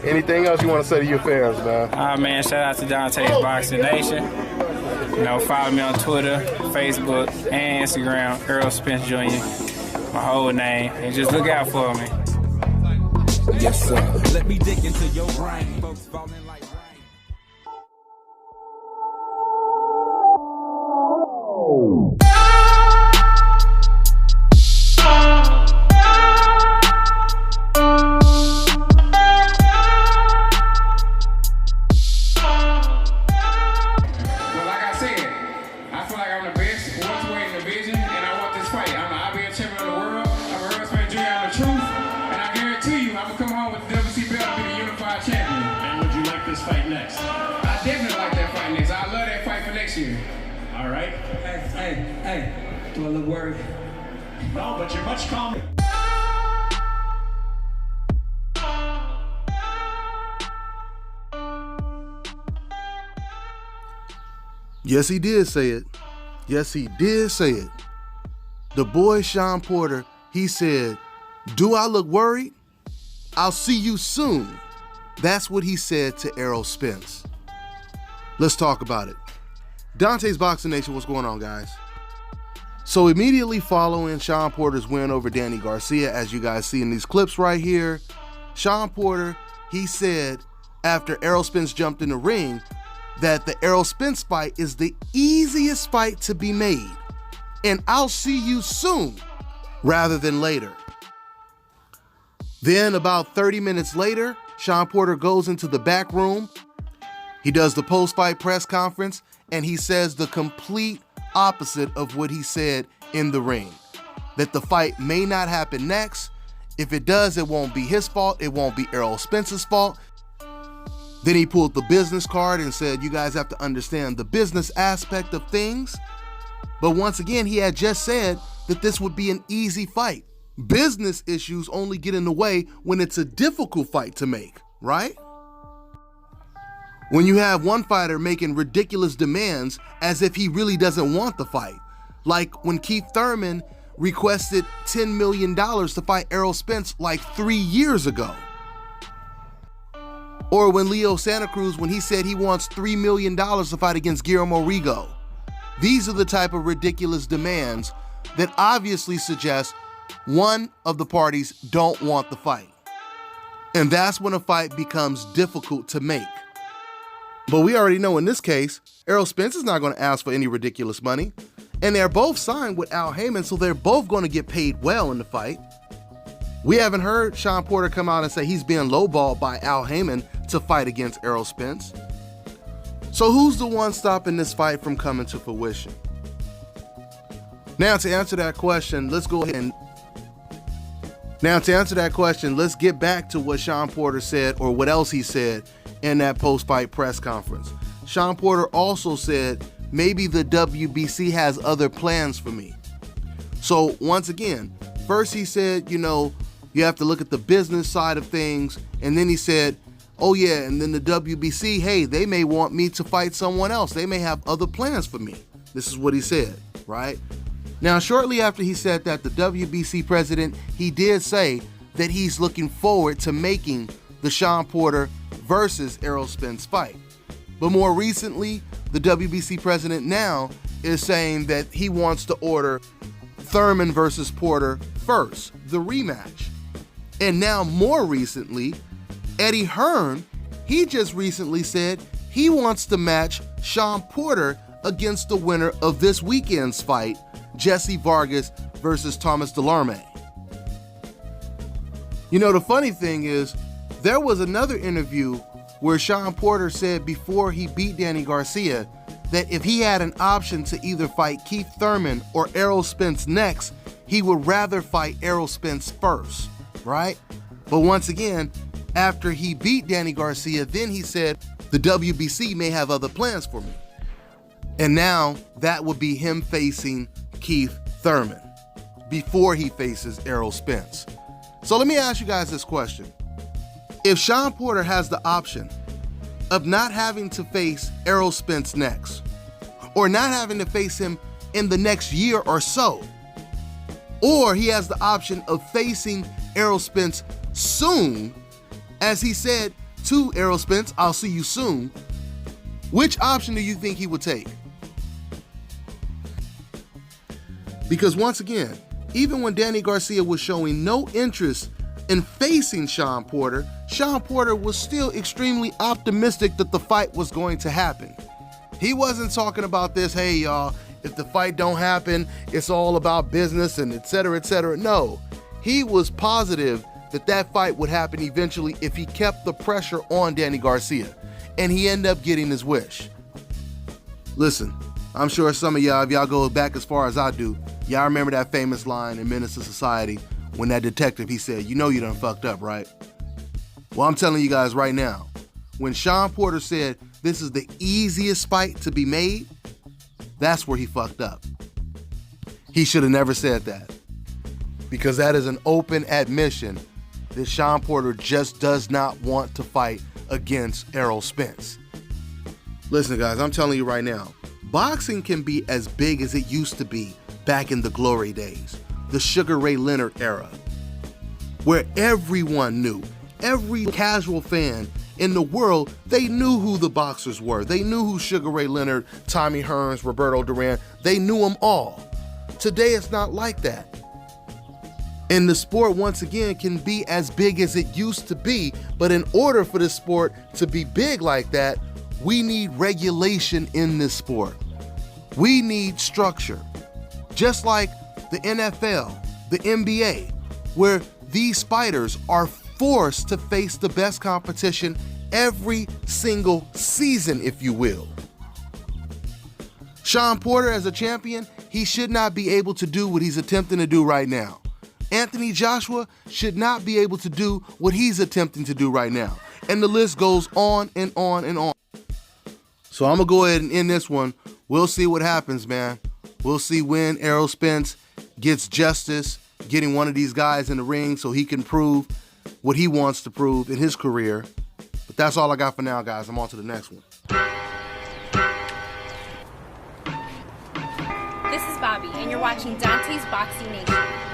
Anything else you want to say to your fans, man? Man, shout out to Dante's Boxing Nation. Follow me on Twitter, Facebook, and Instagram, Earl Spence Jr., my whole name, and just look out for me. Yes, sir. Let me dig into your brain. Folks falling like rain. All right. Hey, do I look worried? No, but you're much calmer. Yes, he did say it. Yes, he did say it. The boy Shawn Porter, he said, "Do I look worried? I'll see you soon." That's what he said to Errol Spence. Let's talk about it. Dante's Boxing Nation, what's going on, guys? So immediately following Shawn Porter's win over Danny Garcia, as you guys see in these clips right here, Shawn Porter, he said after Errol Spence jumped in the ring that the Errol Spence fight is the easiest fight to be made, and I'll see you soon rather than later. Then about 30 minutes later, Shawn Porter goes into the back room. He does the post-fight press conference, and he says the complete opposite of what he said in the ring. That the fight may not happen next. If it does, it won't be his fault. It won't be Errol Spence's fault. Then he pulled the business card and said, you guys have to understand the business aspect of things. But once again, he had just said that this would be an easy fight. Business issues only get in the way when it's a difficult fight to make, right? When you have one fighter making ridiculous demands as if he really doesn't want the fight. Like when Keith Thurman requested $10 million to fight Errol Spence like 3 years ago. Or when Leo Santa Cruz, when he said he wants $3 million to fight against Guillermo Rigo. These are the type of ridiculous demands that obviously suggest one of the parties don't want the fight. And that's when a fight becomes difficult to make. But we already know in this case, Errol Spence is not going to ask for any ridiculous money. And they're both signed with Al Heyman, so they're both going to get paid well in the fight. We haven't heard Shawn Porter come out and say he's being lowballed by Al Heyman to fight against Errol Spence. So who's the one stopping this fight from coming to fruition? Now to answer that question, let's get back to what Shawn Porter said, or what else he said in that post-fight press conference. Shawn Porter also said, maybe the WBC has other plans for me. So once again, first he said, you have to look at the business side of things. And then he said, oh yeah, and then the WBC, hey, they may want me to fight someone else. They may have other plans for me. This is what he said, right? Now, shortly after he said that, the WBC president, he did say that he's looking forward to making the Shawn Porter versus Errol Spence fight. But more recently, the WBC president now is saying that he wants to order Thurman versus Porter first, the rematch. And now more recently, Eddie Hearn, he just recently said he wants to match Shawn Porter against the winner of this weekend's fight, Jessie Vargas versus Thomas Dulorme. The funny thing is, there was another interview where Shawn Porter said before he beat Danny Garcia that if he had an option to either fight Keith Thurman or Errol Spence next, he would rather fight Errol Spence first, right? But once again, after he beat Danny Garcia, then he said the WBC may have other plans for me. And now that would be him facing Keith Thurman before he faces Errol Spence. So let me ask you guys this question. If Shawn Porter has the option of not having to face Errol Spence next, or not having to face him in the next year or so, or he has the option of facing Errol Spence soon, as he said, to Errol Spence, I'll see you soon, which option do you think he would take? Because once again, even when Danny Garcia was showing no interest in facing Shawn Porter was still extremely optimistic that the fight was going to happen. He wasn't talking about this, hey y'all, if the fight don't happen, it's all about business and et cetera, et cetera. No, he was positive that that fight would happen eventually if he kept the pressure on Danny Garcia, and he ended up getting his wish. Listen, I'm sure some of y'all, if y'all go back as far as I do, y'all remember that famous line in Menace to Society when that detective, he said, you know you done fucked up, right? Well, I'm telling you guys right now, when Shawn Porter said this is the easiest fight to be made, that's where he fucked up. He should have never said that, because that is an open admission that Shawn Porter just does not want to fight against Errol Spence. Listen, guys, I'm telling you right now, boxing can be as big as it used to be back in the glory days, the Sugar Ray Leonard era, where everyone knew, every casual fan in the world, they knew who the boxers were. They knew who Sugar Ray Leonard, Tommy Hearns, Roberto Duran, they knew them all. Today, it's not like that. And the sport, once again, can be as big as it used to be, but in order for this sport to be big like that, we need regulation in this sport. We need structure. Just like the NFL, the NBA, where these fighters are forced to face the best competition every single season, if you will. Shawn Porter, as a champion, he should not be able to do what he's attempting to do right now. Anthony Joshua should not be able to do what he's attempting to do right now. And the list goes on and on and on. So I'm going to go ahead and end this one. We'll see what happens, man. We'll see when Errol Spence gets justice, getting one of these guys in the ring so he can prove what he wants to prove in his career. But that's all I got for now, guys. I'm on to the next one. This is Bobby, and you're watching Dante's Boxing Nation.